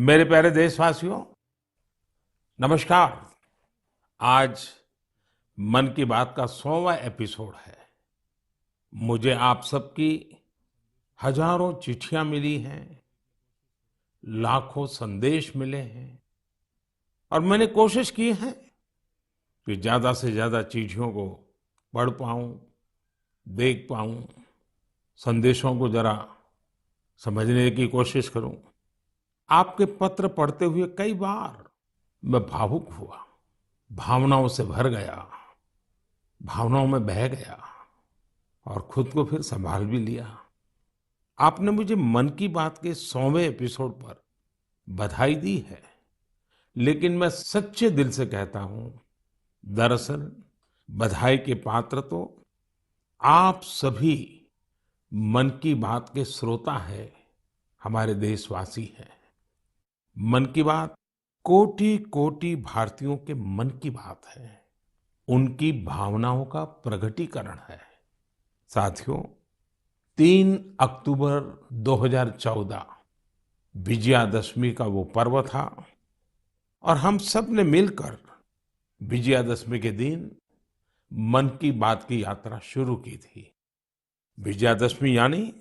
मेरे प्यारे देशवासियों, नमस्कार। आज मन की बात का 100वां एपिसोड है। मुझे आप सबकी हजारों चिट्ठियां मिली हैं, लाखों संदेश मिले हैं और मैंने कोशिश की है कि ज्यादा से ज्यादा चिट्ठियों को पढ़ पाऊं, देख पाऊं, संदेशों को जरा समझने की कोशिश करूं। आपके पत्र पढ़ते हुए कई बार मैं भावुक हुआ, भावनाओं से भर गया, भावनाओं में बह गया और खुद को फिर संभाल भी लिया। आपने मुझे मन की बात के 100वें एपिसोड पर बधाई दी है, लेकिन मैं सच्चे दिल से कहता हूं, दरअसल बधाई के पात्र तो आप सभी मन की बात के श्रोता हैं, हमारे देशवासी हैं। मन की बात कोटि कोटि भारतीयों के मन की बात है, उनकी भावनाओं का प्रकटीकरण है। साथियों, 3 अक्टूबर 2014 विजयादशमी का वो पर्व था और हम सब ने मिलकर विजयादशमी के दिन मन की बात की यात्रा शुरू की थी। विजयादशमी यानी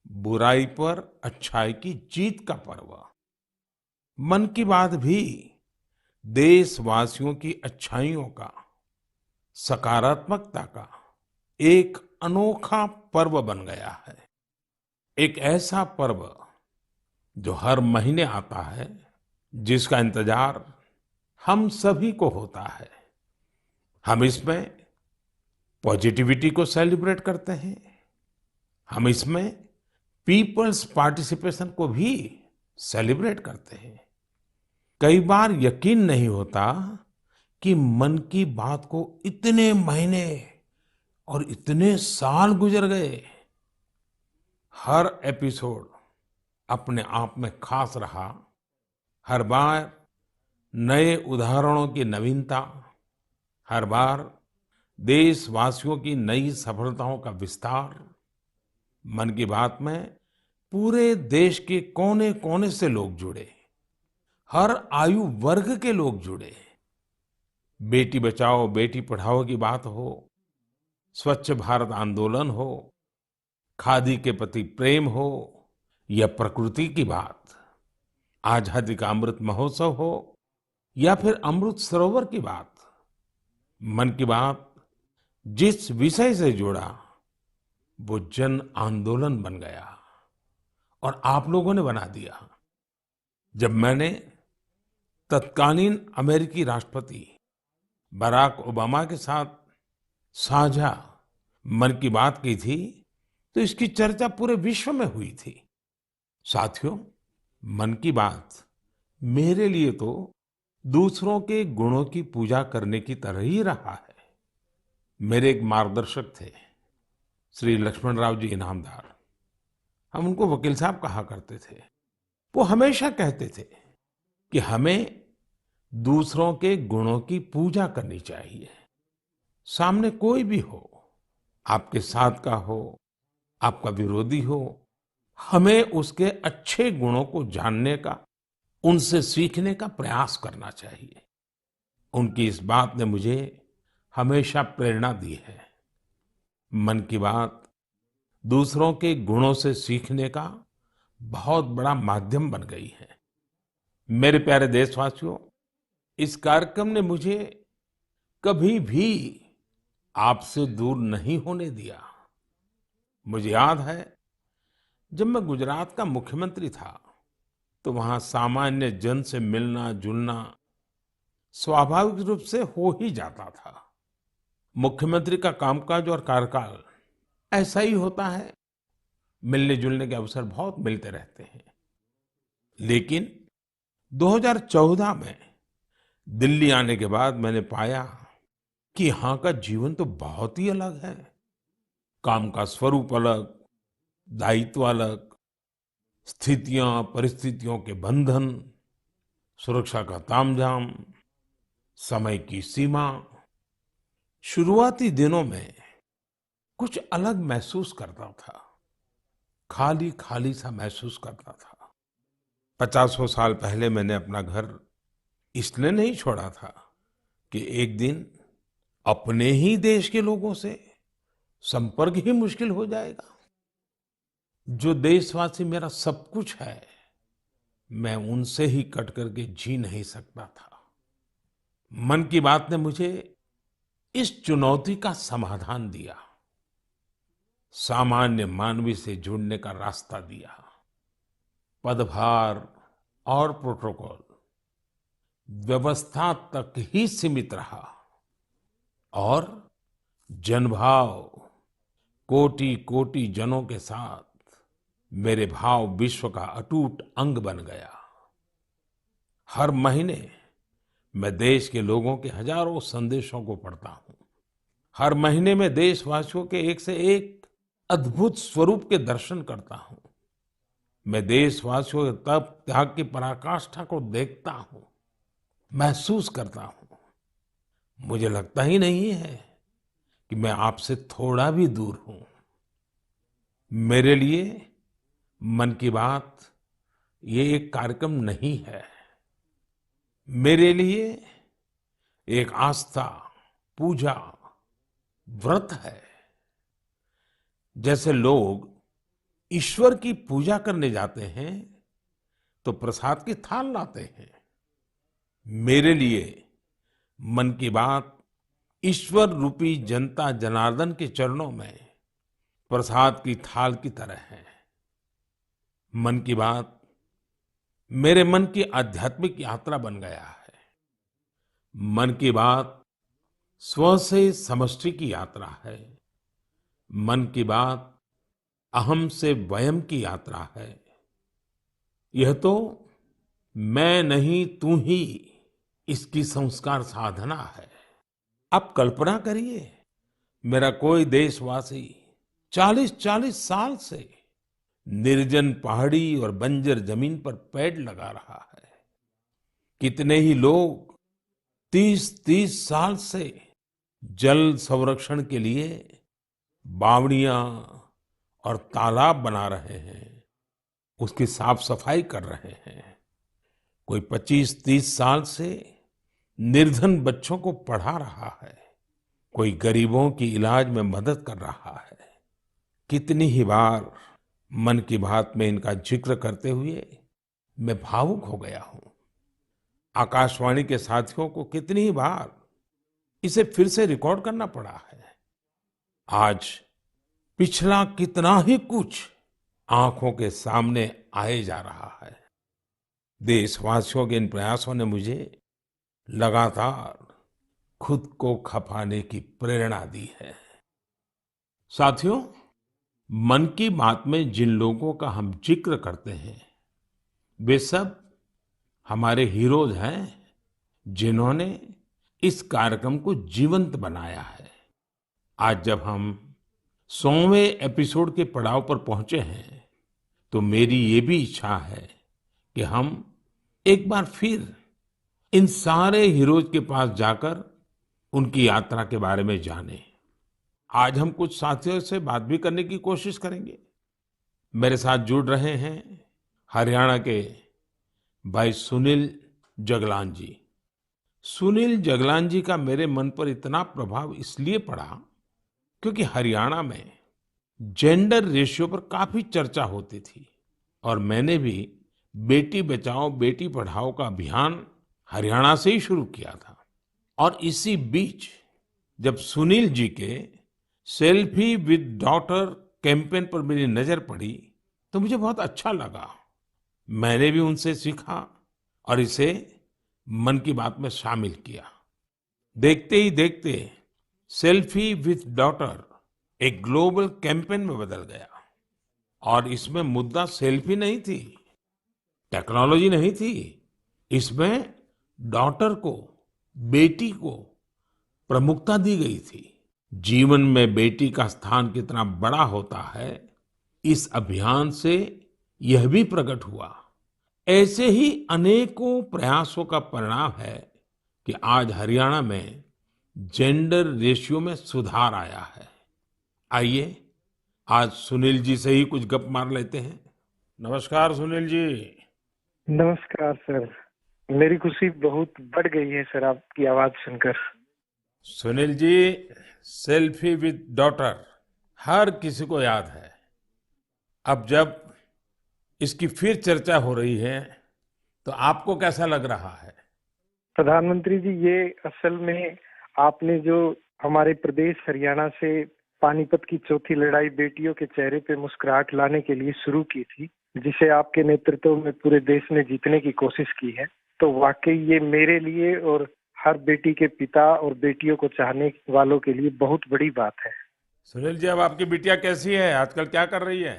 बुराई पर अच्छाई की जीत का पर्व। मन की बात भी देशवासियों की अच्छाइयों का, सकारात्मकता का एक अनोखा पर्व बन गया है। एक ऐसा पर्व जो हर महीने आता है, जिसका इंतजार हम सभी को होता है। हम इसमें पॉजिटिविटी को सेलिब्रेट करते हैं, हम इसमें पीपल्स पार्टिसिपेशन को भी सेलिब्रेट करते हैं। कई बार यकीन नहीं होता कि मन की बात को इतने महीने और इतने साल गुजर गए। हर एपिसोड अपने आप में खास रहा। हर बार नए उदाहरणों की नवीनता, हर बार देशवासियों की नई सफलताओं का विस्तार। मन की बात में पूरे देश के कोने कोने से लोग जुड़े, हर आयु वर्ग के लोग जुड़े। बेटी बचाओ बेटी पढ़ाओ की बात हो, स्वच्छ भारत आंदोलन हो, खादी के प्रति प्रेम हो या प्रकृति की बात, आजादी का अमृत महोत्सव हो या फिर अमृत सरोवर की बात। मन की बात जिस विषय से जुड़ा वो जन आंदोलन बन गया और आप लोगों ने बना दिया। जब मैंने तत्कालीन अमेरिकी राष्ट्रपति बराक ओबामा के साथ साझा मन की बात की थी, तो इसकी चर्चा पूरे विश्व में हुई थी। साथियों, मन की बात मेरे लिए तो दूसरों के गुणों की पूजा करने की तरह ही रहा है। मेरे एक मार्गदर्शक थे, श्री लक्ष्मण राव जी इनामदार। हम उनको वकील साहब कहा करते थे। वो हमेशा कहते थे कि हमें दूसरों के गुणों की पूजा करनी चाहिए। सामने कोई भी हो, आपके साथ का हो, आपका विरोधी हो, हमें उसके अच्छे गुणों को जानने का, उनसे सीखने का प्रयास करना चाहिए। उनकी इस बात ने मुझे हमेशा प्रेरणा दी है। मन की बात दूसरों के गुणों से सीखने का बहुत बड़ा माध्यम बन गई है। मेरे प्यारे देशवासियों, इस कार्यक्रम ने मुझे कभी भी आपसे दूर नहीं होने दिया। मुझे याद है, जब मैं गुजरात का मुख्यमंत्री था, तो वहां सामान्य जन से मिलना जुलना स्वाभाविक रूप से हो ही जाता था। मुख्यमंत्री का कामकाज और कार्यकाल ऐसा ही होता है, मिलने जुलने के अवसर बहुत मिलते रहते हैं। लेकिन 2014 में दिल्ली आने के बाद मैंने पाया कि यहाँ का जीवन तो बहुत ही अलग है। काम का स्वरूप अलग, दायित्व अलग, स्थितियां परिस्थितियों के बंधन, सुरक्षा का तामझाम, समय की सीमा। शुरुआती दिनों में कुछ अलग महसूस करता था, खाली खाली सा महसूस करता था। पचासों साल पहले मैंने अपना घर इसलिए नहीं छोड़ा था कि एक दिन अपने ही देश के लोगों से संपर्क ही मुश्किल हो जाएगा। जो देशवासी मेरा सब कुछ है, मैं उनसे ही कट करके जी नहीं सकता था। मन की बात ने मुझे इस चुनौती का समाधान दिया, सामान्य मानवी से जुड़ने का रास्ता दिया। पदभार और प्रोटोकॉल व्यवस्था तक ही सीमित रहा और जनभाव कोटि कोटि जनों के साथ मेरे भाव विश्व का अटूट अंग बन गया। हर महीने मैं देश के लोगों के हजारों संदेशों को पढ़ता हूँ। हर महीने में देशवासियों के एक से एक अद्भुत स्वरूप के दर्शन करता हूँ। मैं देशवासियों के तप त्याग की पराकाष्ठा को देखता हूँ, महसूस करता हूँ। मुझे लगता ही नहीं है कि मैं आपसे थोड़ा भी दूर हूँ। मेरे लिए मन की बात ये एक कार्यक्रम नहीं है। मेरे लिए एक आस्था, पूजा, व्रत है। जैसे लोग ईश्वर की पूजा करने जाते हैं तो प्रसाद की थाल लाते हैं, मेरे लिए मन की बात ईश्वर रूपी जनता जनार्दन के चरणों में प्रसाद की थाल की तरह है। मन की बात मेरे मन की आध्यात्मिक यात्रा बन गया है। मन की बात स्व से समष्टि की यात्रा है। मन की बात अहम से वयम की यात्रा है। यह तो मैं नहीं तू ही इसकी संस्कार साधना है। आप कल्पना करिए, मेरा कोई देशवासी 40-40 साल से निर्जन पहाड़ी और बंजर जमीन पर पेड़ लगा रहा है। कितने ही लोग 30-30 साल से जल संरक्षण के लिए बावड़ियां और तालाब बना रहे हैं, उसकी साफ सफाई कर रहे हैं। कोई 25-30 साल से निर्धन बच्चों को पढ़ा रहा है, कोई गरीबों की इलाज में मदद कर रहा है। कितनी ही बार मन की बात में इनका जिक्र करते हुए मैं भावुक हो गया हूं। आकाशवाणी के साथियों को कितनी ही बार इसे फिर से रिकॉर्ड करना पड़ा है। आज पिछला कितना ही कुछ आंखों के सामने आए जा रहा है। देशवासियों के इन प्रयासों ने मुझे लगातार खुद को खपाने की प्रेरणा दी है। साथियों, मन की बात में जिन लोगों का हम जिक्र करते हैं, वे सब हमारे हीरोज हैं, जिन्होंने इस कार्यक्रम को जीवंत बनाया है। आज जब हम 100वें एपिसोड के पड़ाव पर पहुंचे हैं, तो मेरी ये भी इच्छा है कि हम एक बार फिर इन सारे हीरोज के पास जाकर उनकी यात्रा के बारे में जानें। आज हम कुछ साथियों से बात भी करने की कोशिश करेंगे। मेरे साथ जुड़ रहे हैं हरियाणा के भाई सुनील जगलान जी। सुनील जगलान जी का मेरे मन पर इतना प्रभाव इसलिए पड़ा क्योंकि हरियाणा में जेंडर रेशियो पर काफी चर्चा होती थी और मैंने भी बेटी बचाओ बेटी पढ़ाओ का अभियान हरियाणा से ही शुरू किया था। और इसी बीच जब सुनील जी के सेल्फी विद डॉटर कैंपेन पर मेरी नजर पड़ी तो मुझे बहुत अच्छा लगा। मैंने भी उनसे सीखा और इसे मन की बात में शामिल किया। देखते ही देखते सेल्फी विद डॉटर एक ग्लोबल कैंपेन में बदल गया और इसमें मुद्दा सेल्फी नहीं थी, टेक्नोलॉजी नहीं थी, इसमें डॉटर को, बेटी को प्रमुखता दी गई थी। जीवन में बेटी का स्थान कितना बड़ा होता है, इस अभियान से यह भी प्रकट हुआ। ऐसे ही अनेकों प्रयासों का परिणाम है कि आज हरियाणा में जेंडर रेशियो में सुधार आया है। आइए आज सुनील जी से ही कुछ गप मार लेते हैं। नमस्कार सुनील जी। नमस्कार सर। मेरी खुशी बहुत बढ़ गई है सर आपकी आवाज सुनकर। Sunil ji, selfie with daughter हर किसी को याद है। अब जब इसकी फिर चर्चा हो रही है तो आपको कैसा लग रहा है? प्रधानमंत्री जी, ये असल में आपने जो हमारे प्रदेश हरियाणा से पानीपत की चौथी लड़ाई बेटियों के चेहरे पे मुस्कुराहट लाने के लिए शुरू की थी, जिसे आपके नेतृत्व में पूरे देश ने जीतने की कोशिश की है, तो वाकई ये मेरे लिए और हर बेटी के पिता और बेटियों को चाहने वालों के लिए बहुत बड़ी बात है। सुनील जी, अब आपकी बिटिया कैसी है? आजकल क्या कर रही है?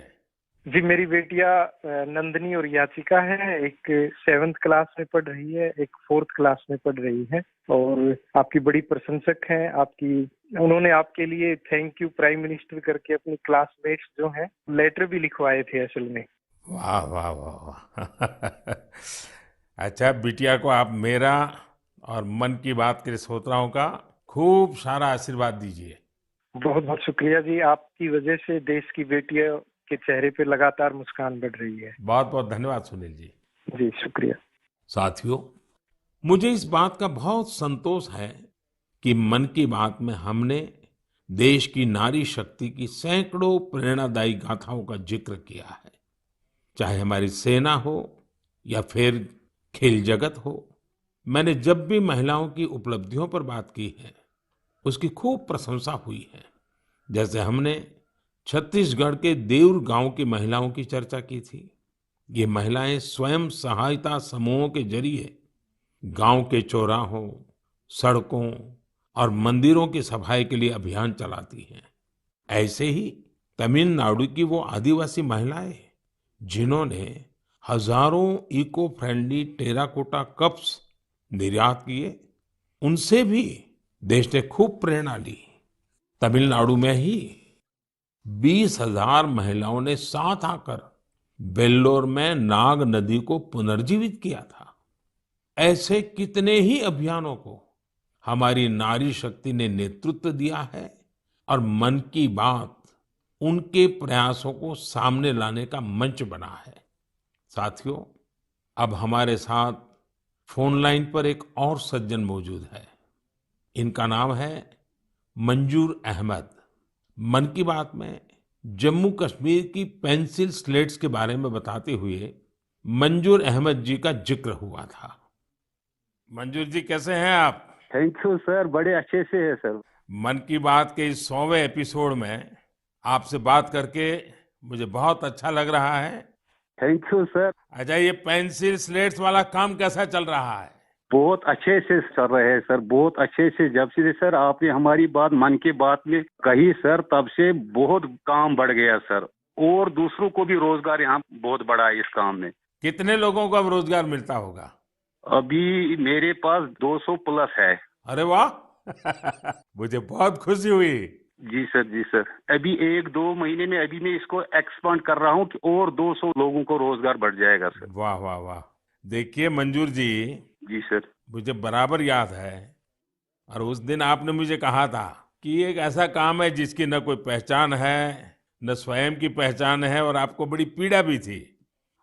जी, मेरी बेटियां नंदनी और याचिका है। एक 7th क्लास में पढ़ रही है, एक 4th क्लास में पढ़ रही है और आपकी बड़ी प्रशंसक हैं। आपकी उन्होंने आपके लिए थैंक यू प्राइम मिनिस्टर करके अपनी क्लासमेट्स जो हैं लेटर भी लिखवाए थे असल में। वाह वाह वाह वाह अच्छा, बिटिया को आप मेरा और मन की बात के श्रोताओं का खूब सारा आशीर्वाद दीजिए। बहुत बहुत शुक्रिया जी, आपकी वजह से देश की बेटियों के चेहरे पे लगातार मुस्कान बढ़ रही है। बहुत बहुत धन्यवाद सुनील जी। जी शुक्रिया। साथियों, मुझे इस बात का बहुत संतोष है कि मन की बात में हमने देश की नारी शक्ति की सैकड़ों प्रेरणादायी गाथाओं का जिक्र किया है। चाहे हमारी सेना हो या फिर खेल जगत हो, मैंने जब भी महिलाओं की उपलब्धियों पर बात की है उसकी खूब प्रशंसा हुई है। जैसे हमने छत्तीसगढ़ के देउर गांव की महिलाओं की चर्चा की थी। ये महिलाएं स्वयं सहायता समूहों के जरिए गांव के चौराहों, सड़कों और मंदिरों की सफाई के लिए अभियान चलाती हैं। ऐसे ही तमिलनाडु की वो आदिवासी महिलाएं जिन्होंने हजारों इको फ्रेंडली टेराकोटा कप्स निर्यात किए, उनसे भी देश ने खूब प्रेरणा ली। तमिलनाडु में ही 20,000 महिलाओं ने साथ आकर वेल्लोर में नाग नदी को पुनर्जीवित किया था। ऐसे कितने ही अभियानों को हमारी नारी शक्ति ने नेतृत्व दिया है और मन की बात उनके प्रयासों को सामने लाने का मंच बना है। साथियों, अब हमारे साथ फोन लाइन पर एक और सज्जन मौजूद है। इनका नाम है मंजूर अहमद। मन की बात में जम्मू कश्मीर की पेंसिल स्लेट्स के बारे में बताते हुए मंजूर अहमद जी का जिक्र हुआ था। मंजूर जी, कैसे हैं आप? थैंक यू सर, बड़े अच्छे से है सर। मन की बात के इस 100वें एपिसोड में आपसे बात करके मुझे बहुत अच्छा लग रहा है। Thank you sir. अच्छा, ये पेंसिल स्लेट्स वाला काम कैसा चल रहा है? बहुत अच्छे से चल रहे हैं सर, बहुत अच्छे से। जब से सर आपने हमारी बात मन की बात में कही सर, तब से बहुत काम बढ़ गया सर, और दूसरों को भी रोजगार यहाँ बहुत बड़ा है इस काम में। कितने लोगों को अब रोजगार मिलता होगा? अभी मेरे पास 200 प्लस है। अरे वाह मुझे बहुत खुशी हुई। जी सर, जी सर। अभी 1-2 महीने में अभी मैं इसको एक्सपांड कर रहा हूँ कि और 200 लोगों को रोजगार बढ़ जाएगा सर। वाह वाह वाह। देखिए मंजूर जी, जी सर। मुझे बराबर याद है, और उस दिन आपने मुझे कहा था कि ये एक ऐसा काम है जिसकी न कोई पहचान है, न स्वयं की पहचान है, और आपको बड़ी पीड़ा भी थी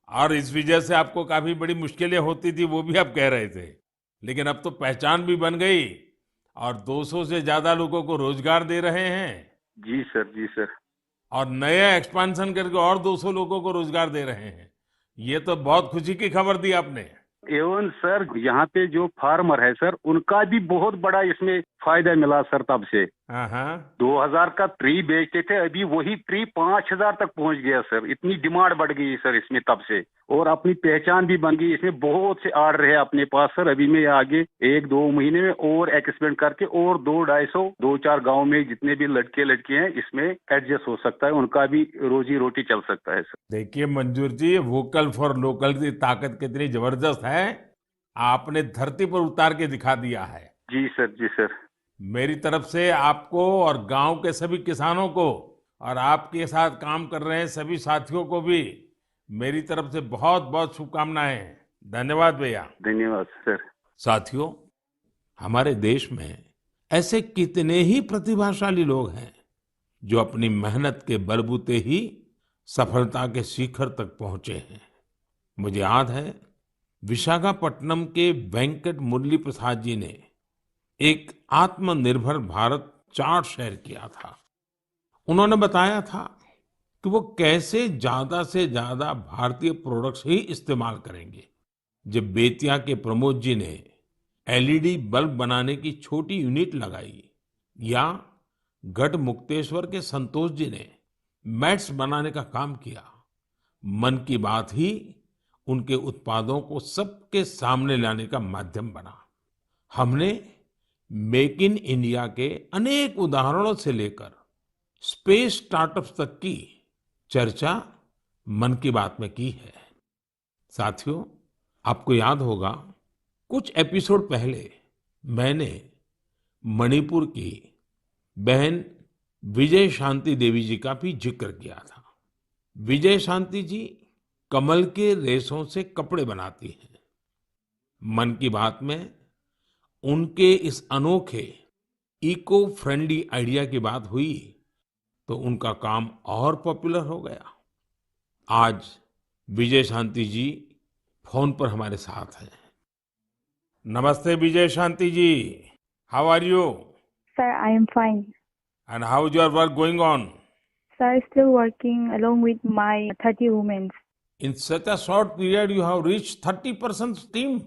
और इस वजह से आपको काफी बड़ी मुश्किलें होती थी, वो भी आप कह रहे थे। लेकिन अब तो पहचान भी बन गई और 200 से ज्यादा लोगों को रोजगार दे रहे हैं। जी सर, जी सर। और नया एक्सपांशन करके और 200 लोगों को रोजगार दे रहे हैं। ये तो बहुत खुशी की खबर दी आपने। एवं सर, यहाँ पे जो फार्मर है सर, उनका भी बहुत बड़ा इसमें फायदा मिला सर। तब से हाँ हाँ। 2000 का ट्री बेचते थे, अभी वही ट्री 5000 तक पहुँच गया सर। इतनी डिमांड बढ़ गई सर इसमें तब से, और अपनी पहचान भी बन गई। इसमें बहुत से आर्डर है अपने पास सर। अभी मैं आगे 1-2 महीने में और एक्सपेंड करके और 200-250 2-4 गाँव में जितने भी लड़के लड़की हैं इसमें एडजस्ट हो सकता है, उनका भी रोजी रोटी चल सकता है सर। देखिए मंजूर जी, वोकल फॉर लोकल की ताकत कितनी जबरदस्त है, आपने धरती पर उतार के दिखा दिया है। जी सर, जी सर। मेरी तरफ से आपको और गांव के सभी किसानों को और आपके साथ काम कर रहे हैं सभी साथियों को भी मेरी तरफ से बहुत बहुत शुभकामनाएं। धन्यवाद भैया। धन्यवाद सर। साथियों, हमारे देश में ऐसे कितने ही प्रतिभाशाली लोग हैं जो अपनी मेहनत के बलबूते ही सफलता के शिखर तक पहुंचे हैं। मुझे याद है विशाखापट्टनम के वेंकट मुरली प्रसाद जी ने एक आत्मनिर्भर भारत चार्ट शेयर किया था। उन्होंने बताया था कि वो कैसे ज्यादा से ज्यादा भारतीय प्रोडक्ट्स ही इस्तेमाल करेंगे। जब बेतिया के प्रमोद जी ने एलईडी बल्ब बनाने की छोटी यूनिट लगाई, या गढ़मुक्तेश्वर के संतोष जी ने मैट्स बनाने का काम किया, मन की बात ही उनके उत्पादों को सबके सामने लाने का माध्यम बना। हमने मेक इन इंडिया के अनेक उदाहरणों से लेकर स्पेस स्टार्टअप्स तक की चर्चा मन की बात में की है। साथियों, आपको याद होगा, कुछ एपिसोड पहले मैंने मणिपुर की बहन विजय शांति देवी जी का भी जिक्र किया था। विजय शांति जी कमल के रेशों से कपड़े बनाती हैं। मन की बात में उनके इस अनोखे इको फ्रेंडली आइडिया की बात हुई तो उनका काम और पॉपुलर हो गया। आज विजय शांति जी फोन पर हमारे साथ हैं। नमस्ते Vijay Shanti ji, how are you? Sir, I am fine. And how is your work going on? Sir, still working along with my 30 women. In such a short period you have reached 30% team.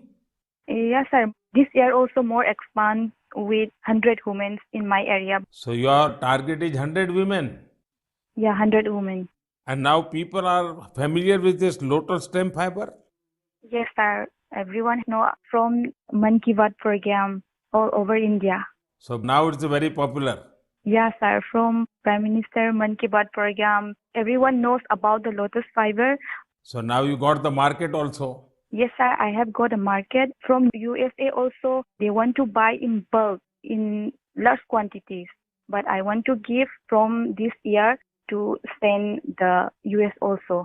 Yes, sir. This year also more expand with 100 women in my area. So your target is 100 women. Yeah, 100 women. And now people are familiar with this lotus stem fiber? Yes, sir. Everyone know from Man Ki Baat program all over India. So now it's very popular. Yes, sir. From Prime Minister Man Ki Baat program, everyone knows about the lotus fiber. So now you got the market also. Yes, sir. I have got a market from USA also. They want to buy in bulk in large quantities. But I want to give from this year to send the US also.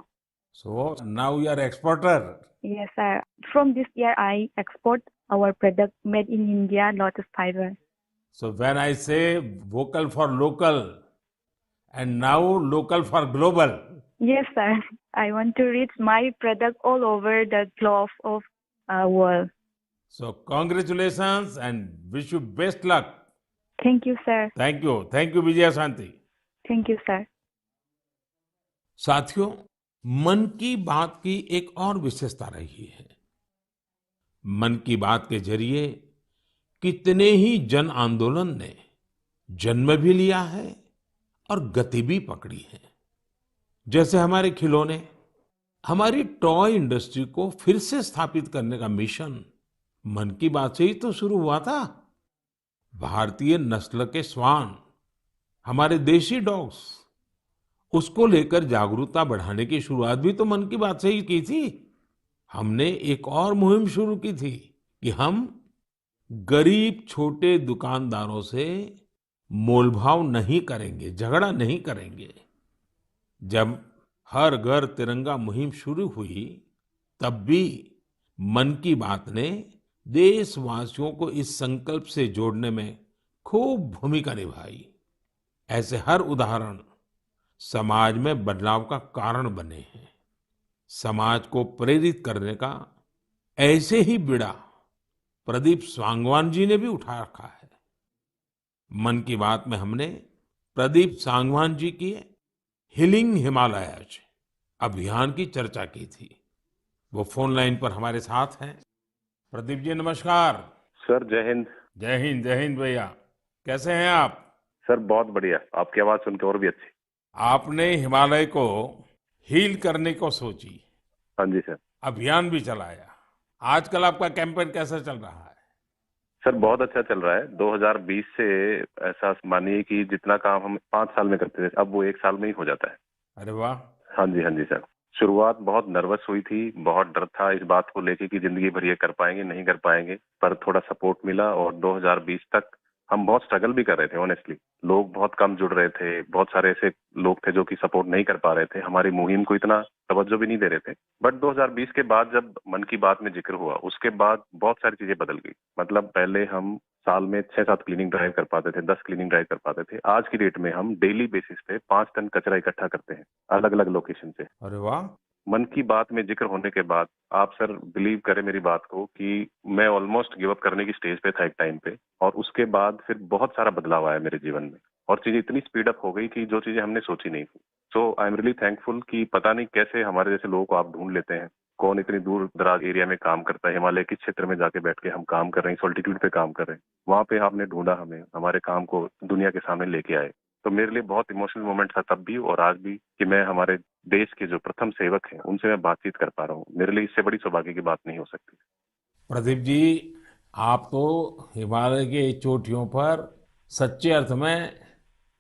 So now you are exporter. Yes, sir. From this year, I export our product made in India, lotus fiber. So when I say vocal for local and now local for global. Yes, sir. I want to reach my product all over the globe of world. So congratulations and wish you best luck. Thank you, sir. Thank you. Thank you, Vijaya Shanti. Thank you, sir. साथियों, मन की बात की एक और विशेषता रही है। मन की बात के जरिए कितने ही जन आंदोलन ने जन्म भी लिया है और गति भी पकड़ी है। जैसे हमारे खिलौने, हमारी टॉय इंडस्ट्री को फिर से स्थापित करने का मिशन मन की बात से ही तो शुरू हुआ था। भारतीय नस्ल के श्वान, हमारे देशी डॉग्स, उसको लेकर जागरूकता बढ़ाने की शुरुआत भी तो मन की बात से ही की थी। हमने एक और मुहिम शुरू की थी कि हम गरीब छोटे दुकानदारों से मोलभाव नहीं करेंगे, झगड़ा नहीं करेंगे। जब हर घर तिरंगा मुहिम शुरू हुई, तब भी मन की बात ने देशवासियों को इस संकल्प से जोड़ने में खूब भूमिका निभाई। ऐसे हर उदाहरण समाज में बदलाव का कारण बने हैं। समाज को प्रेरित करने का ऐसे ही बीड़ा प्रदीप सांगवान जी ने भी उठा रखा है। मन की बात में हमने प्रदीप सांगवान जी की हीलिंग हिमालयज अभियान की चर्चा की थी। वो फोन लाइन पर हमारे साथ हैं। प्रदीप जी नमस्कार। सर जय हिंद। जय हिंद, जय हिंद भैया। कैसे हैं आप? सर बहुत बढ़िया, आपकी आवाज सुन के और भी अच्छी। आपने हिमालय को हील करने को सोची, हाँ जी सर। अभियान भी चलाया। आजकल आपका कैंपेन कैसा चल रहा है? सर बहुत अच्छा चल रहा है। 2020 से ऐसा मानिए कि जितना काम हम 5 साल में करते थे, अब वो 1 साल में ही हो जाता है। अरे वाह। हाँ जी सर। शुरुआत बहुत नर्वस हुई थी, बहुत डर था इस बात को लेके कि जिंदगी भर ये कर पाएंगे नहीं कर पाएंगे, पर थोड़ा सपोर्ट मिला और 2020 तक हम बहुत स्ट्रगल भी कर रहे थे। ऑनेस्टली लोग बहुत कम जुड़ रहे थे, बहुत सारे ऐसे लोग थे जो कि सपोर्ट नहीं कर पा रहे थे, हमारी मुहिम को इतना तवज्जो भी नहीं दे रहे थे। बट 2020 के बाद जब मन की बात में जिक्र हुआ, उसके बाद बहुत सारी चीजें बदल गई। मतलब पहले हम साल में 6-7 क्लीनिंग ड्राइव कर पाते थे, 10 क्लीनिंग ड्राइव कर पाते थे। आज की डेट में हम डेली बेसिस पे 5 टन कचरा इकट्ठा करते हैं अलग अलग लोकेशन से। अरे वाह। मन की बात में जिक्र होने के बाद आप सर बिलीव करें मेरी बात को कि मैं ऑलमोस्ट गिव अप करने की स्टेज पे था एक टाइम पे, और उसके बाद फिर बहुत सारा बदलाव आया मेरे जीवन में और चीजें इतनी स्पीड अप हो गई कि जो चीजें हमने सोची नहीं थी। सो आई एम रियली थैंकफुल कि पता नहीं कैसे हमारे जैसे लोगों को आप ढूंढ लेते हैं, कौन इतनी दूर दराज एरिया में काम करता है, हिमालय के क्षेत्र में जाके बैठ के हम काम कर रहे हैं, सॉल्टिट्यूड पे काम कर रहे हैं, वहां पे आपने ढूंढा हमें, हमारे काम को दुनिया के सामने लेके आए। तो मेरे लिए बहुत इमोशनल मोमेंट था तब भी और आज भी कि मैं हमारे देश के जो प्रथम सेवक हैं उनसे मैं बातचीत कर पा रहा हूँ। मेरे लिए इससे बड़ी सौभाग्य की बात नहीं हो सकती। प्रदीप जी, आप तो हिमालय के चोटियों पर सच्चे अर्थ में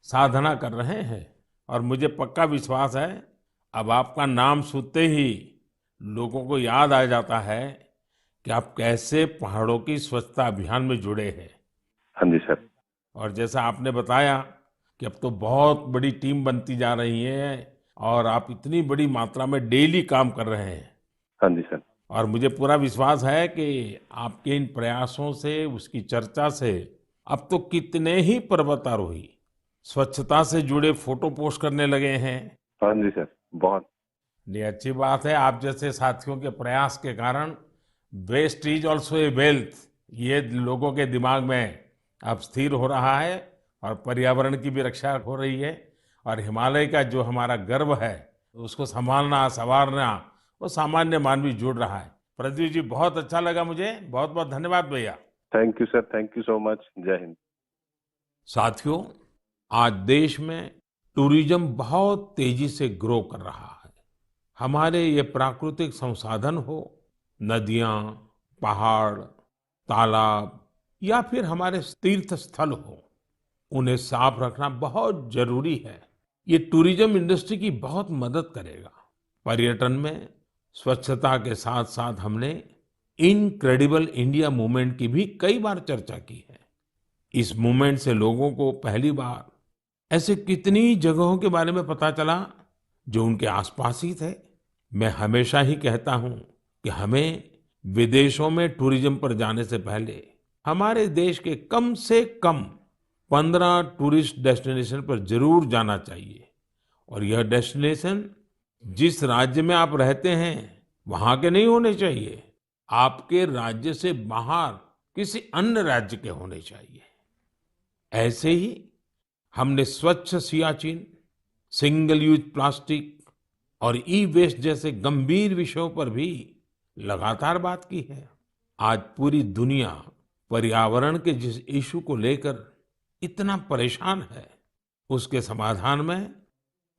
साधना कर रहे हैं और मुझे पक्का विश्वास है अब आपका नाम सुनते ही लोगों को याद आ जाता है कि आप कैसे पहाड़ों की स्वच्छता अभियान में जुड़े हैं। हाँ जी सर। और जैसा आपने बताया कि अब तो बहुत बड़ी टीम बनती जा रही है और आप इतनी बड़ी मात्रा में डेली काम कर रहे हैं। हाँ जी सर। और मुझे पूरा विश्वास है कि आपके इन प्रयासों से, उसकी चर्चा से अब तो कितने ही पर्वतारोही स्वच्छता से जुड़े फोटो पोस्ट करने लगे हैं। हाँ जी सर, बहुत। ये अच्छी बात है। आप जैसे साथियों के प्रयास के कारण waste is also a wealth, ये लोगों के दिमाग में अब स्थिर हो रहा है और पर्यावरण की भी रक्षा हो रही है। और हिमालय का जो हमारा गर्व है उसको संभालना, संवारना, वो सामान्य मानवी जुड़ रहा है। प्रदीप जी, बहुत अच्छा लगा मुझे। बहुत बहुत धन्यवाद भैया। Thank you sir, thank you so much. जय हिंद। साथियों, आज देश में टूरिज्म बहुत तेजी से ग्रो कर रहा है। हमारे ये प्राकृतिक संसाधन हो, नदियां, पहाड़, तालाब या फिर हमारे तीर्थ स्थल हो, उन्हें साफ रखना बहुत जरूरी है। ये टूरिज्म इंडस्ट्री की बहुत मदद करेगा। पर्यटन में स्वच्छता के साथ साथ हमने इनक्रेडिबल इंडिया मूवमेंट की भी कई बार चर्चा की है। इस मूवमेंट से लोगों को पहली बार ऐसे कितनी जगहों के बारे में पता चला जो उनके आसपास ही थे। मैं हमेशा ही कहता हूं कि हमें विदेशों में टूरिज्म पर जाने से पहले हमारे देश के कम से कम 15 टूरिस्ट डेस्टिनेशन पर जरूर जाना चाहिए। और यह डेस्टिनेशन जिस राज्य में आप रहते हैं वहां के नहीं होने चाहिए, आपके राज्य से बाहर किसी अन्य राज्य के होने चाहिए। ऐसे ही हमने स्वच्छ सियाचिन, सिंगल यूज प्लास्टिक और ई वेस्ट जैसे गंभीर विषयों पर भी लगातार बात की है। आज पूरी दुनिया पर्यावरण के जिस इशू को लेकर इतना परेशान है, उसके समाधान में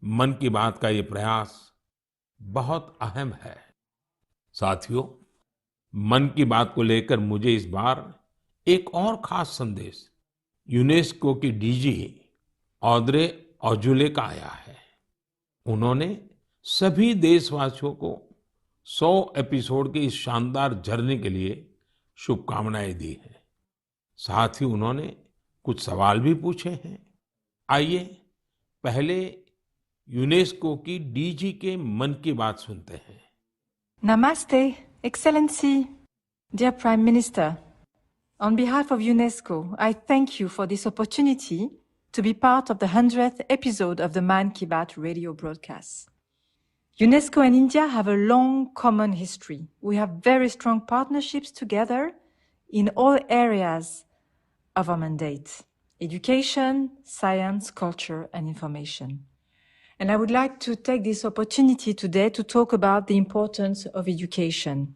मन की बात का ये प्रयास बहुत अहम है। साथियों, मन की बात को लेकर मुझे इस बार एक और खास संदेश यूनेस्को की डीजी ऑद्रे ऑजुले का आया है। उन्होंने सभी देशवासियों को 100 एपिसोड की इस शानदार जर्नी के लिए शुभकामनाएं दी हैं। साथ ही उन्होंने कुछ सवाल भी पूछे हैं। आइए पहले यूनेस्को की डीजी के मन की बात सुनते हैं। Namaste, Excellency, dear Prime Minister. On behalf of UNESCO, I thank you for this opportunity to be part of the 100th episode of the Man Ki Baat radio broadcast. UNESCO and India have a long common history. We have very strong partnerships together in all areas of our mandate: education, science, culture, and information. And I would like to take this opportunity today to talk about the importance of education.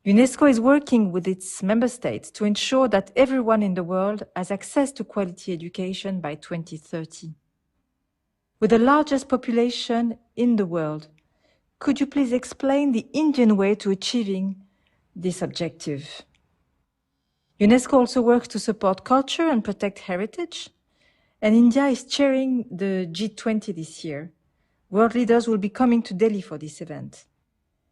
UNESCO is working with its member states to ensure that everyone in the world has access to quality education by 2030. With the largest population in the world, could you please explain the Indian way to achieving this objective? UNESCO also works to support culture and protect heritage. And India is chairing the G20 this year. World leaders will be coming to Delhi for this event.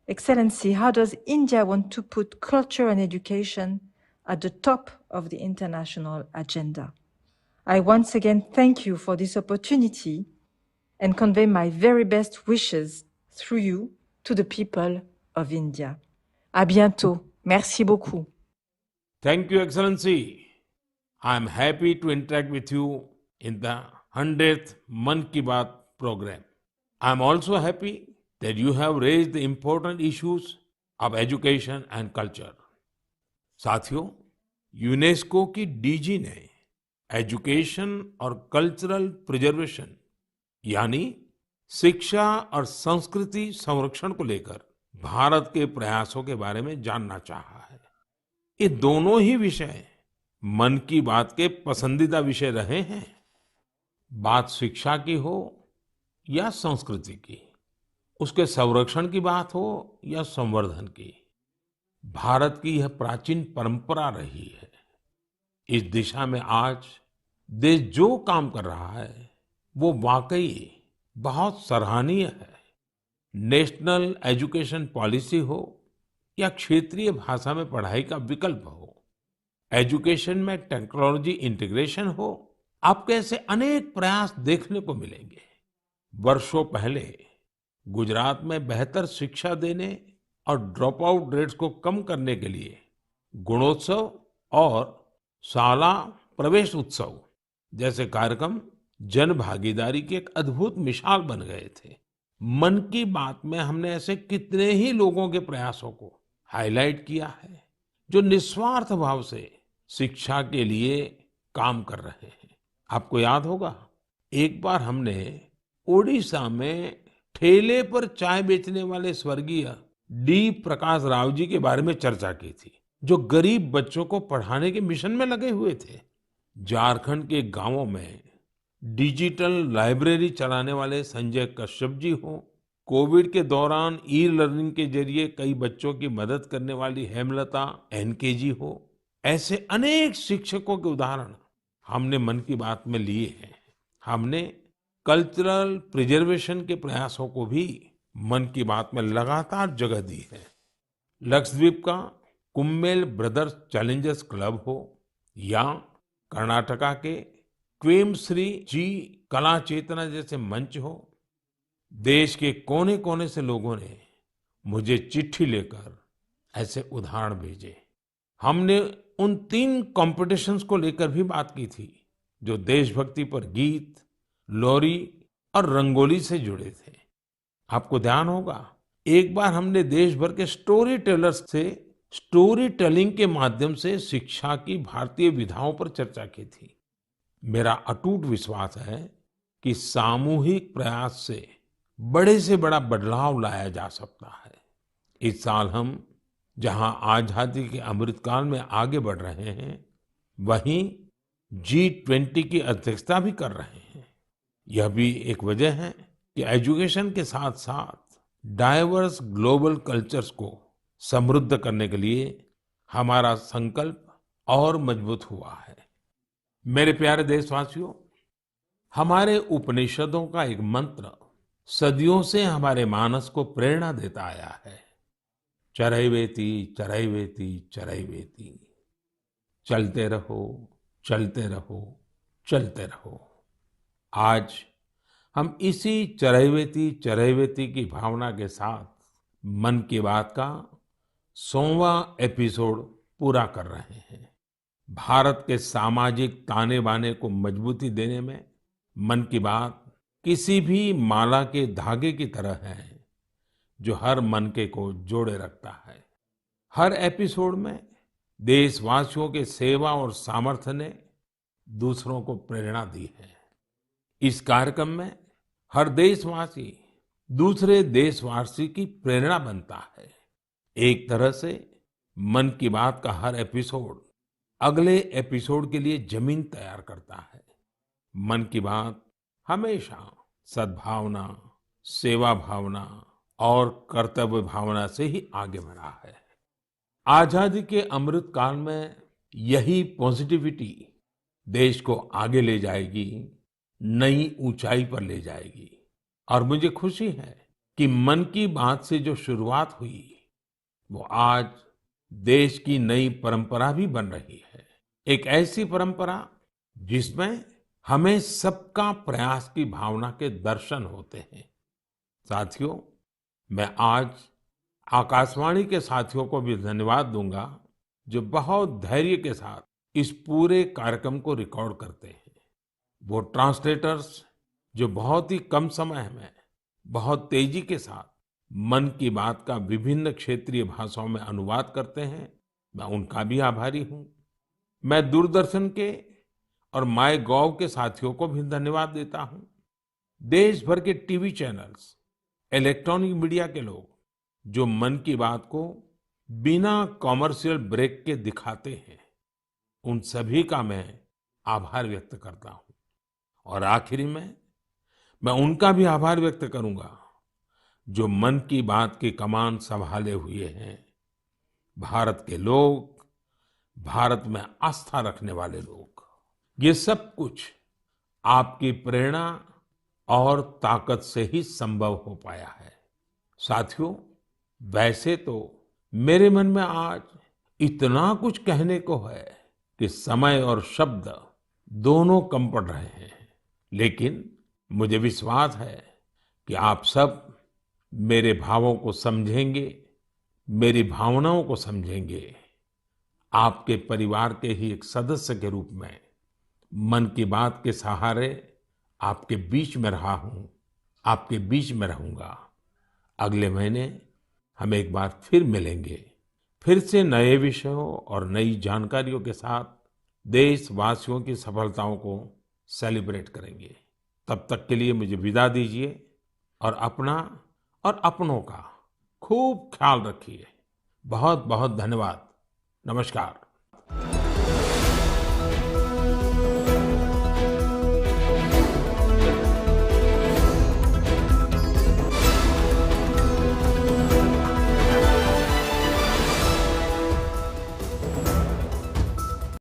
Excellency, how does India want to put culture and education at the top of the international agenda? I once again thank you for this opportunity and convey my very best wishes through you to the people of India. À bientôt. Merci beaucoup. Thank you, Excellency. I am happy to interact with you in the 100th Man Ki Baat program. I am also happy that you have raised the important issues of education and culture. साथियों, UNESCO की DG ने education और cultural preservation यानी शिक्षा और संस्कृति संरक्षण को लेकर भारत के प्रयासों के बारे में जानना चाहा है। ये दोनों ही विषय मन की बात के पसंदीदा विषय रहे हैं। बात शिक्षा की हो या संस्कृति की, उसके संरक्षण की बात हो या संवर्धन की, भारत की यह प्राचीन परंपरा रही है। इस दिशा में आज देश जो काम कर रहा है वो वाकई बहुत सराहनीय है। नेशनल एजुकेशन पॉलिसी हो या क्षेत्रीय भाषा में पढ़ाई का विकल्प हो, एजुकेशन में टेक्नोलॉजी इंटीग्रेशन हो, आपको ऐसे अनेक प्रयास देखने को मिलेंगे। वर्षों पहले गुजरात में बेहतर शिक्षा देने और ड्रॉप आउट रेट्स को कम करने के लिए गुणोत्सव और शाला प्रवेश उत्सव जैसे कार्यक्रम जन भागीदारी की एक अद्भुत मिसाल बन गए थे। मन की बात में हमने ऐसे कितने ही लोगों के प्रयासों को हाईलाइट किया है जो निस्वार्थ भाव से शिक्षा के लिए काम कर रहे हैं। आपको याद होगा, एक बार हमने ओडिशा में ठेले पर चाय बेचने वाले स्वर्गीय डी प्रकाश राव जी के बारे में चर्चा की थी, जो गरीब बच्चों को पढ़ाने के मिशन में लगे हुए थे। झारखंड के गांवों में डिजिटल लाइब्रेरी चलाने वाले संजय कश्यप जी हो, कोविड के दौरान ई लर्निंग के जरिए कई बच्चों की मदद करने वाली हेमलता एनके जी हो, ऐसे अनेक शिक्षकों के उदाहरण हमने मन की बात में लिए हैं। हमने कल्चरल प्रिजर्वेशन के प्रयासों को भी मन की बात में लगातार जगह दी है। लक्षद्वीप का कुम्मेल ब्रदर्स चैलेंजर्स क्लब हो या कर्नाटका के क्वेमश्री जी कला चेतना जैसे मंच हो, देश के कोने कोने से लोगों ने मुझे चिट्ठी लेकर ऐसे उदाहरण भेजे। हमने उन 3 कॉम्पिटिशन्स को लेकर भी बात की थी जो देशभक्ति पर गीत, लोरी और रंगोली से जुड़े थे। आपको ध्यान होगा, एक बार हमने देश भर के स्टोरी टेलर्स से स्टोरी टेलिंग के माध्यम से शिक्षा की भारतीय विधाओं पर चर्चा की थी। मेरा अटूट विश्वास है कि सामूहिक प्रयास से बड़ा बदलाव लाया जा सकता है। इस साल हम जहां आजादी के अमृतकाल में आगे बढ़ रहे हैं, वहीं G20 की अध्यक्षता भी कर रहे हैं। यह भी एक वजह है कि एजुकेशन के साथ साथ डाइवर्स ग्लोबल कल्चर्स को समृद्ध करने के लिए हमारा संकल्प और मजबूत हुआ है। मेरे प्यारे देशवासियों, हमारे उपनिषदों का एक मंत्र सदियों से हमारे मानस को प्रेरणा देता आया है, चरैवेति चरैवेति चरैवेति, चलते रहो चलते रहो चलते रहो। आज हम इसी चरैवेति की भावना के साथ मन की बात का 100वां एपिसोड पूरा कर रहे हैं। भारत के सामाजिक ताने बाने को मजबूती देने में मन की बात किसी भी माला के धागे की तरह है जो हर मनके को जोड़े रखता है। हर एपिसोड में देशवासियों के सेवा और सामर्थ्य ने दूसरों को प्रेरणा दी है। इस कार्यक्रम में हर देशवासी दूसरे देशवासी की प्रेरणा बनता है। एक तरह से मन की बात का हर एपिसोड अगले एपिसोड के लिए जमीन तैयार करता है। मन की बात हमेशा सद्भावना, सेवा भावना और कर्तव्य भावना से ही आगे बढ़ा है। आजादी के अमृत काल में यही पॉजिटिविटी देश को आगे ले जाएगी, नई ऊंचाई पर ले जाएगी। और मुझे खुशी है कि मन की बात से जो शुरुआत हुई वो आज देश की नई परंपरा भी बन रही है। एक ऐसी परंपरा जिसमें हमें सबका प्रयास की भावना के दर्शन होते हैं। साथियों, मैं आज आकाशवाणी के साथियों को भी धन्यवाद दूंगा जो बहुत धैर्य के साथ इस पूरे कार्यक्रम को रिकॉर्ड करते हैं। वो ट्रांसलेटर्स जो बहुत ही कम समय में बहुत तेजी के साथ मन की बात का विभिन्न क्षेत्रीय भाषाओं में अनुवाद करते हैं, मैं उनका भी आभारी हूं। मैं दूरदर्शन के और माय गॉव के साथियों को भी धन्यवाद देता हूं। देश भर के टीवी चैनल्स, इलेक्ट्रॉनिक मीडिया के लोग जो मन की बात को बिना कॉमर्शियल ब्रेक के दिखाते हैं, उन सभी का मैं आभार व्यक्त करता हूं। और आखिरी में मैं उनका भी आभार व्यक्त करूंगा जो मन की बात की कमान संभाले हुए हैं, भारत के लोग, भारत में आस्था रखने वाले लोग। ये सब कुछ आपकी प्रेरणा और ताकत से ही संभव हो पाया है। साथियों, वैसे तो मेरे मन में आज इतना कुछ कहने को है कि समय और शब्द दोनों कम पड़ रहे हैं, लेकिन मुझे विश्वास है कि आप सब मेरे भावों को समझेंगे, मेरी भावनाओं को समझेंगे। आपके परिवार के ही एक सदस्य के रूप में मन की बात के सहारे आपके बीच में रहा हूं, आपके बीच में रहूंगा। अगले महीने हम एक बार फिर मिलेंगे, फिर से नए विषयों और नई जानकारियों के साथ देशवासियों की सफलताओं को सेलिब्रेट करेंगे। तब तक के लिए मुझे विदा दीजिए और अपना और अपनों का खूब ख्याल रखिए। बहुत बहुत धन्यवाद। नमस्कार।